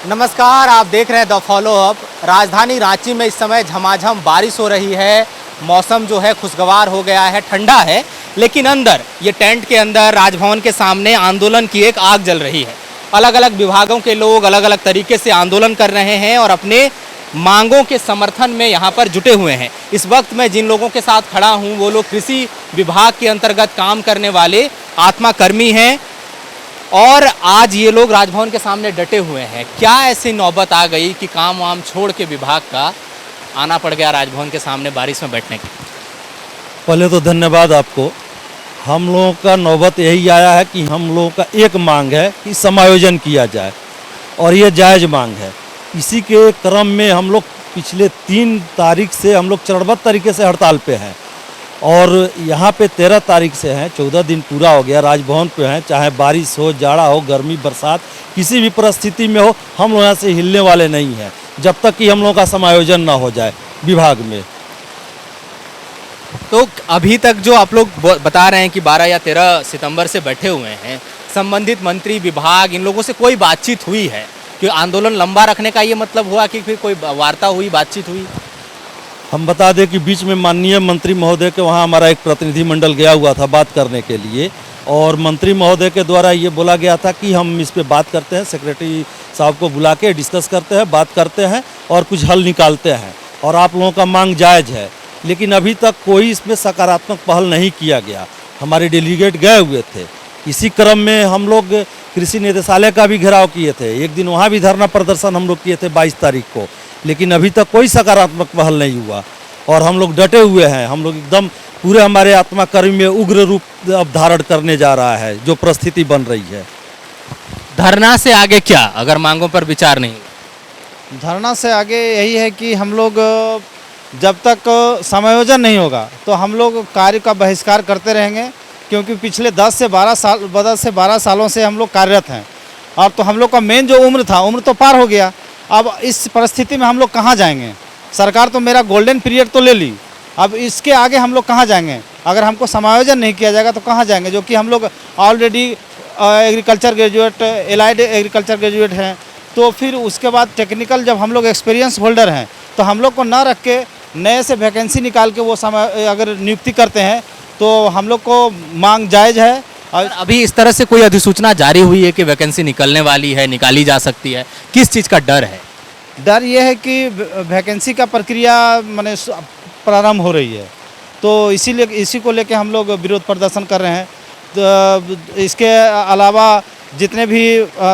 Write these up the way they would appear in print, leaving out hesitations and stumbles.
नमस्कार, आप देख रहे हैं द फॉलो अप। राजधानी रांची में इस समय झमाझम बारिश हो रही है। मौसम जो है खुशगवार हो गया है, ठंडा है, लेकिन अंदर ये टेंट के अंदर राजभवन के सामने आंदोलन की एक आग जल रही है। अलग अलग विभागों के लोग अलग अलग तरीके से आंदोलन कर रहे हैं और अपने मांगों के समर्थन में यहाँ पर जुटे हुए हैं। इस वक्त मैं जिन लोगों के साथ खड़ा हूँ वो लोग कृषि विभाग के अंतर्गत काम करने वाले आत्मा कर्मी हैं और आज ये लोग राजभवन के सामने डटे हुए हैं। क्या ऐसी नौबत आ गई कि काम वाम छोड़ के विभाग का आना पड़ गया राजभवन के सामने बारिश में बैठने के? पहले तो धन्यवाद आपको। हम लोगों का नौबत यही आया है कि हम लोगों का एक मांग है कि समायोजन किया जाए और ये जायज़ मांग है। इसी के क्रम में हम लोग पिछले 3 तारीख से हम लोग चरणबद्ध तरीके से हड़ताल पे हैं और यहाँ पे 13 तारीख से हैं। 14 दिन पूरा हो गया, राजभवन पे हैं। चाहे बारिश हो, जाड़ा हो, गर्मी, बरसात, किसी भी परिस्थिति में हो, हम लोग यहाँ से हिलने वाले नहीं हैं जब तक कि हम लोगों का समायोजन ना हो जाए विभाग में। तो अभी तक जो आप लोग बता रहे हैं कि 12 या 13 सितंबर से बैठे हुए हैं, संबंधित मंत्री, विभाग, इन लोगों से कोई बातचीत हुई है कि आंदोलन लंबा रखने का ये मतलब हुआ कि फिर कोई वार्ता हुई, बातचीत हुई? हम बता दें कि बीच में माननीय मंत्री महोदय के वहाँ हमारा एक प्रतिनिधिमंडल गया हुआ था बात करने के लिए और मंत्री महोदय के द्वारा ये बोला गया था कि हम इस पे बात करते हैं, सेक्रेटरी साहब को बुला के डिस्कस करते हैं, बात करते हैं और कुछ हल निकालते हैं और आप लोगों का मांग जायज़ है। लेकिन अभी तक कोई इसमें सकारात्मक पहल नहीं किया गया। हमारे डेलीगेट गए हुए थे। इसी क्रम में हम लोग कृषि निदेशालय का भी घेराव किए थे। एक दिन वहाँ भी धरना प्रदर्शन हम लोग किए थे 22 तारीख को, लेकिन अभी तक कोई सकारात्मक पहल नहीं हुआ और हम लोग डटे हुए हैं। हम लोग एकदम पूरे हमारे आत्मा कर्मी में उग्र रूप अब धारण करने जा रहा है जो परिस्थिति बन रही है। धरना से आगे क्या, अगर मांगों पर विचार नहीं? धरना से आगे यही है कि हम लोग जब तक समायोजन नहीं होगा तो हम लोग कार्य का बहिष्कार करते रहेंगे, क्योंकि पिछले 10 से 12 सालों से हम लोग कार्यरत हैं और तो हम लोग का मेन जो उम्र था, उम्र तो पार हो गया। अब इस परिस्थिति में हम लोग कहाँ जाएंगे? सरकार तो मेरा गोल्डन पीरियड तो ले ली, अब इसके आगे हम लोग कहाँ जाएंगे? अगर हमको समायोजन नहीं किया जाएगा तो कहाँ जाएंगे? जो कि हम लोग already agriculture graduate, allied agriculture graduate हैं, तो फिर उसके बाद टेक्निकल जब हम लोग एक्सपीरियंस होल्डर हैं तो हम लोग को ना रख के नए से वैकेंसी निकाल के वो समय अगर नियुक्ति करते हैं तो हम लोग को मांग जायज़ है। और अभी इस तरह से कोई अधिसूचना जारी हुई है कि वैकेंसी निकलने वाली है, निकाली जा सकती है, किस चीज़ का डर है? डर ये है कि वैकेंसी का प्रक्रिया माने प्रारंभ हो रही है, तो इसीलिए इसी को लेके हम लोग विरोध प्रदर्शन कर रहे हैं। तो इसके अलावा जितने भी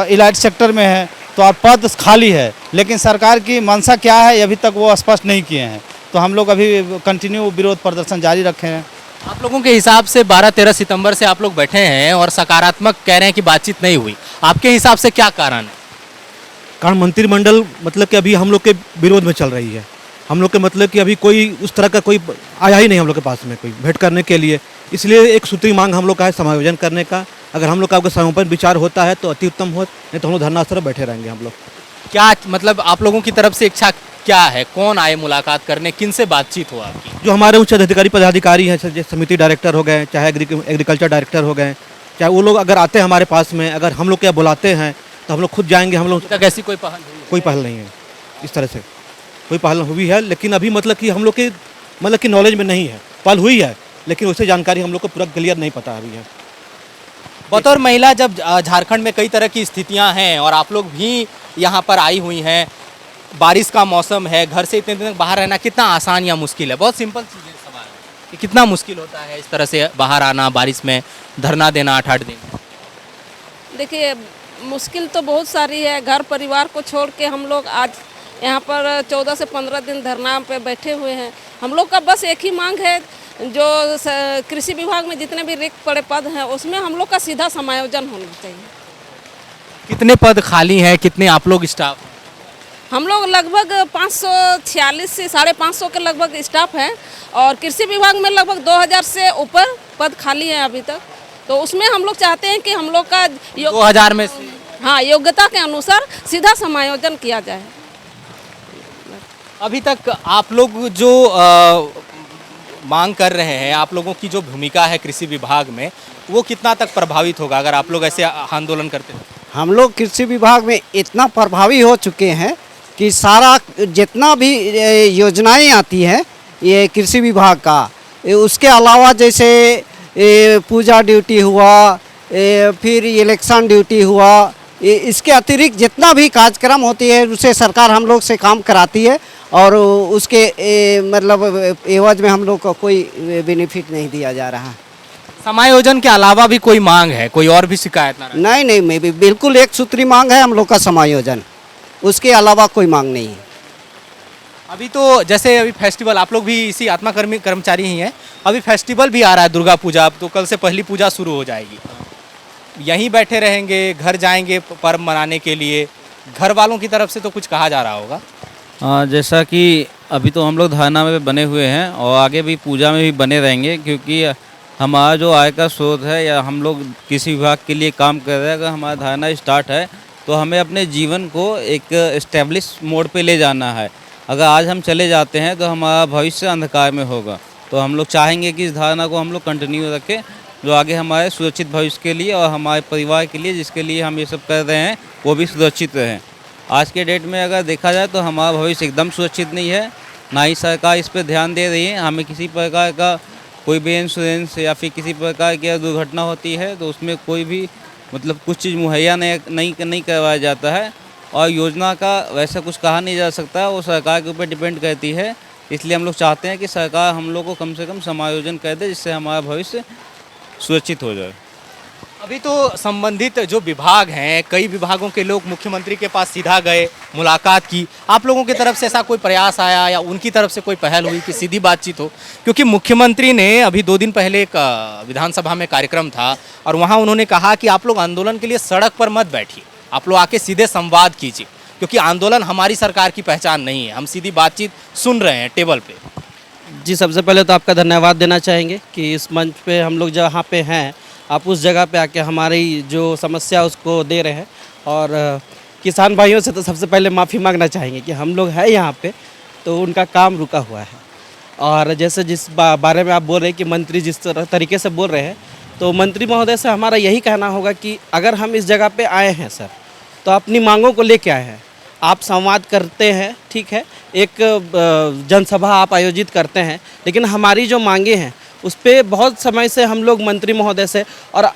इलाइट सेक्टर में हैं तो अब पद खाली है, लेकिन सरकार की मंशा क्या है अभी तक वो स्पष्ट नहीं किए हैं, तो हम लोग अभी कंटिन्यू विरोध प्रदर्शन जारी रखे हैं। आप लोगों के हिसाब से 12-13 सितंबर से आप लोग बैठे हैं और सकारात्मक कह रहे हैं कि बातचीत नहीं हुई, आपके हिसाब से क्या कारण है? कारण मंत्रिमंडल मतलब कि अभी हम लोग के विरोध में चल रही है। हम लोग के मतलब कि अभी कोई उस तरह का कोई आया ही नहीं हम लोग के पास में कोई भेंट करने के लिए, इसलिए एक सूत्री मांग हम लोग का है समायोजन करने का। अगर हम लोग का समय पर विचार होता है तो अति उत्तम हो, नहीं तो हम लोग धरना स्थल बैठे रहेंगे हम लोग। क्या मतलब आप लोगों की तरफ से इच्छा क्या है? कौन आए मुलाकात करने, किन से बातचीत हो आपकी? जो हमारे उच्च अधिकारी पदाधिकारी हैं, जैसे समिति डायरेक्टर हो गए, चाहे एग्रीकल्चर डायरेक्टर हो गए, चाहे वो लोग अगर आते हैं हमारे पास में, अगर हम लोग क्या बुलाते हैं तो हम लोग खुद जाएंगे। हम लोग तक ऐसी कोई पहल हुई? कोई पहल नहीं है, इस तरह से कोई पहल हुई है, लेकिन अभी मतलब कि हम लोग के मतलब कि नॉलेज में नहीं है। पहल हुई है लेकिन उससे जानकारी हम लोग को पूरा क्लियर नहीं पता अभी है। बतौर महिला, जब झारखंड में कई तरह की स्थितियां हैं और आप लोग भी यहाँ पर आई हुई हैं, बारिश का मौसम है, घर से इतने दिन तक बाहर रहना कितना आसान या मुश्किल है? बहुत सिंपल चीज़ है सवाल है कि कितना मुश्किल होता है इस तरह से बाहर आना, बारिश में धरना देना 8-8 दिन? देखिए, मुश्किल तो बहुत सारी है। घर परिवार को छोड़ के हम लोग आज यहाँ पर 14 से 15 दिन धरना पे बैठे हुए हैं। हम लोग का बस एक ही मांग है, जो कृषि विभाग में जितने भी रिक्त पड़े पद हैं उसमें हम लोग का सीधा समायोजन होना चाहिए। कितने पद खाली हैं, कितने आप लोग स्टाफ? हम लोग लगभग 546 से 550 के लगभग स्टाफ हैं और कृषि विभाग में लगभग 2000 से ऊपर पद खाली हैं अभी तक। तो उसमें हम लोग चाहते हैं कि हम लोग का 2000 में से, हाँ, योग्यता के अनुसार सीधा समायोजन किया जाए। अभी तक आप लोग जो मांग कर रहे हैं, आप लोगों की जो भूमिका है कृषि विभाग में, वो कितना तक प्रभावित होगा अगर आप लोग ऐसे आंदोलन करते हैं? हम लोग कृषि विभाग में इतना प्रभावी हो चुके हैं कि सारा जितना भी योजनाएं आती हैं ये कृषि विभाग का, उसके अलावा जैसे पूजा ड्यूटी हुआ, फिर इलेक्शन ड्यूटी हुआ, इसके अतिरिक्त जितना भी कार्यक्रम होती है उसे सरकार हम लोग से काम कराती है और उसके मतलब एवज में हम लोग को कोई बेनिफिट नहीं दिया जा रहा है। समायोजन के अलावा भी कोई मांग है, कोई और भी शिकायत ना रहे? नहीं, मैं भी बिल्कुल एक सूत्री मांग है हम लोग का समायोजन, उसके अलावा कोई मांग नहीं है। अभी तो जैसे अभी फेस्टिवल, आप लोग भी इसी आत्मा कर्मचारी ही हैं, अभी फेस्टिवल भी आ रहा है दुर्गा पूजा, अब तो कल से पहली पूजा शुरू हो जाएगी। यहीं बैठे रहेंगे, घर जाएंगे पर्व मनाने के लिए, घर वालों की तरफ से तो कुछ कहा जा रहा होगा? जैसा कि अभी तो हम लोग धारणा में बने हुए हैं और आगे भी पूजा में भी बने रहेंगे, क्योंकि हमारा जो आय का स्रोत है या हम लोग किसी विभाग के लिए काम कर रहे हैं, अगर हमारा धारणा स्टार्ट है तो हमें अपने जीवन को एक इस्टेब्लिश मोड पे ले जाना है। अगर आज हम चले जाते हैं तो हमारा भविष्य अंधकार में होगा, तो हम लोग चाहेंगे कि इस धारणा को हम लोग कंटिन्यू रखें, जो आगे हमारे सुरक्षित भविष्य के लिए और हमारे परिवार के लिए जिसके लिए हम ये सब कर रहे हैं वो भी सुरक्षित रहें। आज के डेट में अगर देखा जाए तो हमारा भविष्य एकदम सुरक्षित नहीं है, ना ही सरकार इस पर ध्यान दे रही है। हमें किसी प्रकार का कोई भी इंश्योरेंस या फिर किसी प्रकार की दुर्घटना होती है तो उसमें कोई भी मतलब कुछ चीज़ मुहैया नहीं करवाया जाता है, और योजना का वैसा कुछ कहा नहीं जा सकता, वो सरकार के ऊपर डिपेंड करती है। इसलिए हम लोग चाहते हैं कि सरकार हम लोग को कम से कम समायोजन कर दे, जिससे हमारा भविष्य सुरक्षित हो जाए। अभी तो संबंधित जो विभाग हैं, कई विभागों के लोग मुख्यमंत्री के पास सीधा गए, मुलाकात की। आप लोगों की तरफ से ऐसा कोई प्रयास आया या उनकी तरफ से कोई पहल हुई कि सीधी बातचीत हो? क्योंकि मुख्यमंत्री ने अभी 2 दिन पहले एक विधानसभा में कार्यक्रम था और वहाँ उन्होंने कहा कि आप लोग आंदोलन के लिए सड़क पर मत बैठिए, आप लोग आके सीधे संवाद कीजिए, क्योंकि आंदोलन हमारी सरकार की पहचान नहीं है, हम सीधी बातचीत सुन रहे हैं टेबल पे। जी, सबसे पहले तो आपका धन्यवाद देना चाहेंगे कि इस मंच पे हम लोग जहाँ पे हैं, आप उस जगह पे आके हमारी जो समस्या उसको दे रहे हैं। और किसान भाइयों से तो सबसे पहले माफ़ी मांगना चाहेंगे कि हम लोग हैं यहाँ पे तो उनका काम रुका हुआ है। और जैसे जिस बारे में आप बोल रहे हैं कि मंत्री जिस तरीके से बोल रहे हैं, तो मंत्री महोदय से हमारा यही कहना होगा कि अगर हम इस जगह पे आए हैं सर, तो अपनी मांगों को लेके आए हैं। आप संवाद करते हैं, ठीक है, एक जनसभा आप आयोजित करते हैं, लेकिन हमारी जो मांगे हैं उस पर बहुत समय से हम लोग मंत्री महोदय से, और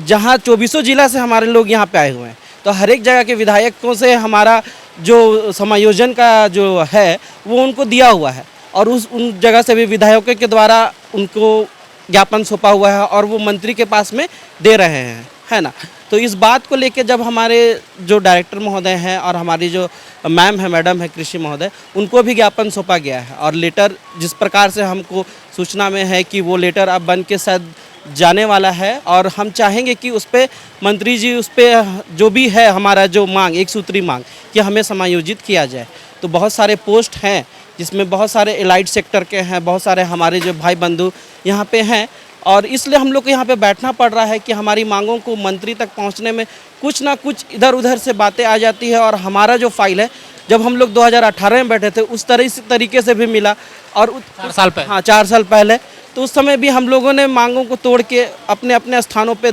जहाँ 24 जिला से हमारे लोग यहाँ पे आए हुए हैं, तो हर एक जगह के विधायकों से हमारा जो समायोजन का जो है वो उनको दिया हुआ है, और उन जगह से भी विधायकों के द्वारा उनको ज्ञापन सौंपा हुआ है और वो मंत्री के पास में दे रहे हैं, है ना। तो इस बात को लेके जब हमारे जो डायरेक्टर महोदय हैं और हमारी जो मैडम है कृषि महोदय, उनको भी ज्ञापन सौंपा गया है, और लेटर जिस प्रकार से हमको सूचना में है कि वो लेटर अब बन के शायद जाने वाला है, और हम चाहेंगे कि उस पर मंत्री जी उस पर जो भी है हमारा जो मांग, एक सूत्री मांग कि हमें समायोजित किया जाए। तो बहुत सारे पोस्ट हैं जिसमें बहुत सारे एलाइड सेक्टर के हैं, बहुत सारे हमारे जो भाई बंधु यहाँ पे हैं, और इसलिए हम लोग को यहाँ पे बैठना पड़ रहा है कि हमारी मांगों को मंत्री तक पहुँचने में कुछ ना कुछ इधर उधर से बातें आ जाती है। और हमारा जो फाइल है, जब हम लोग 2018 में बैठे थे उस तरीके से भी मिला, और 4 साल पहले, हाँ 4 साल पहले, तो उस समय भी हम लोगों ने मांगों को तोड़ के अपने अपने स्थानों पे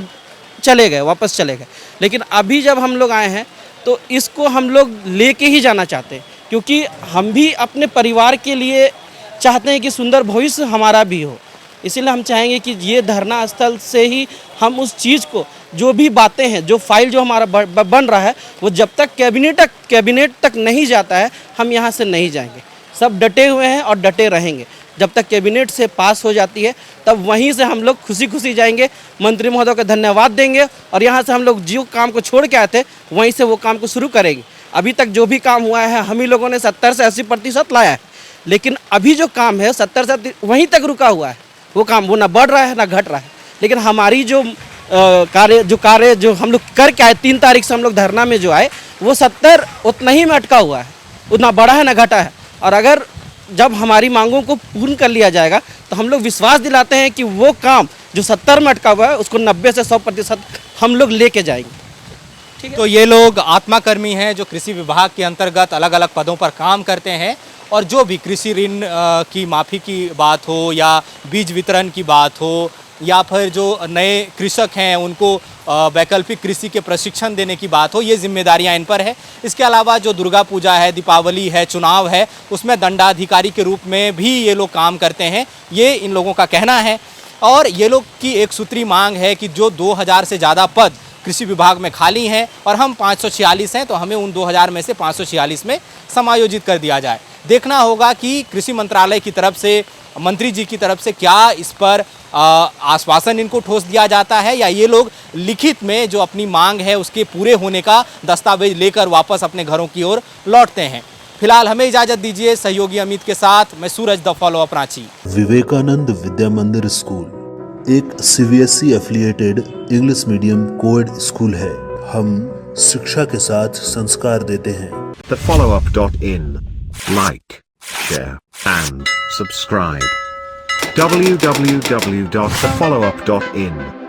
चले गए, वापस चले गए। लेकिन अभी जब हम लोग आए हैं तो इसको हम लोग लेके ही जाना चाहते हैं, क्योंकि हम भी अपने परिवार के लिए चाहते हैं कि सुंदर भविष्य हमारा भी हो। इसीलिए हम चाहेंगे कि ये धरना स्थल से ही हम उस चीज़ को, जो भी बातें हैं, जो फाइल जो हमारा बन रहा है, वो जब तक कैबिनेट तक नहीं जाता है हम यहाँ से नहीं जाएंगे। सब डटे हुए हैं और डटे रहेंगे। जब तक कैबिनेट से पास हो जाती है तब वहीं से हम लोग खुशी खुशी जाएंगे, मंत्री महोदय को धन्यवाद देंगे, और यहाँ से हम लोग जो काम को छोड़ के आए थे वहीं से वो काम को शुरू करेंगे। अभी तक जो भी काम हुआ है हम ही लोगों ने 70 से 80% लाया है, लेकिन अभी जो काम है 70 से वहीं तक रुका हुआ है। वो काम वो ना बढ़ रहा है ना घट रहा है। लेकिन हमारी जो कार्य जो हम लोग करके आए, 3 तारीख से हम लोग धरना में जो आए, वो 70 उतना ही में अटका हुआ है, उतना बढ़ा है ना घटा है। और अगर जब हमारी मांगों को पूर्ण कर लिया जाएगा तो हम लोग विश्वास दिलाते हैं कि वो काम जो 70 में अटका हुआ है उसको 90 से 100% हम लोग लेके जाएंगे। ठीक है। तो ये लोग आत्माकर्मी हैं जो कृषि विभाग के अंतर्गत अलग अलग पदों पर काम करते हैं, और जो भी कृषि ऋण की माफ़ी की बात हो या बीज वितरण की बात हो या फिर जो नए कृषक हैं उनको वैकल्पिक कृषि के प्रशिक्षण देने की बात हो, ये जिम्मेदारियां इन पर है। इसके अलावा जो दुर्गा पूजा है, दीपावली है, चुनाव है, उसमें दंडाधिकारी के रूप में भी ये लोग काम करते हैं, ये इन लोगों का कहना है। और ये लोग की एक सूत्री मांग है कि जो 2000 से ज़्यादा पद कृषि विभाग में खाली हैं और हम 546 हैं, तो हमें उन 2000 में से 546 में समायोजित कर दिया जाए। देखना होगा कि कृषि मंत्रालय की तरफ से, मंत्री जी की तरफ से क्या इस पर आश्वासन इनको ठोस दिया जाता है, या ये लोग लिखित में जो अपनी मांग है उसके पूरे होने का दस्तावेज लेकर वापस अपने घरों की ओर लौटते हैं। फिलहाल हमें इजाज़त दीजिए। सहयोगी अमित के साथ मैं सूरज, द फॉलोअप, रांची। विवेकानंद विद्या मंदिर स्कूल एक CBSE affiliated English medium coed school है। हम शिक्षा के साथ संस्कार देते हैं। thefollowup.in. Like, share and subscribe. www.thefollowup.in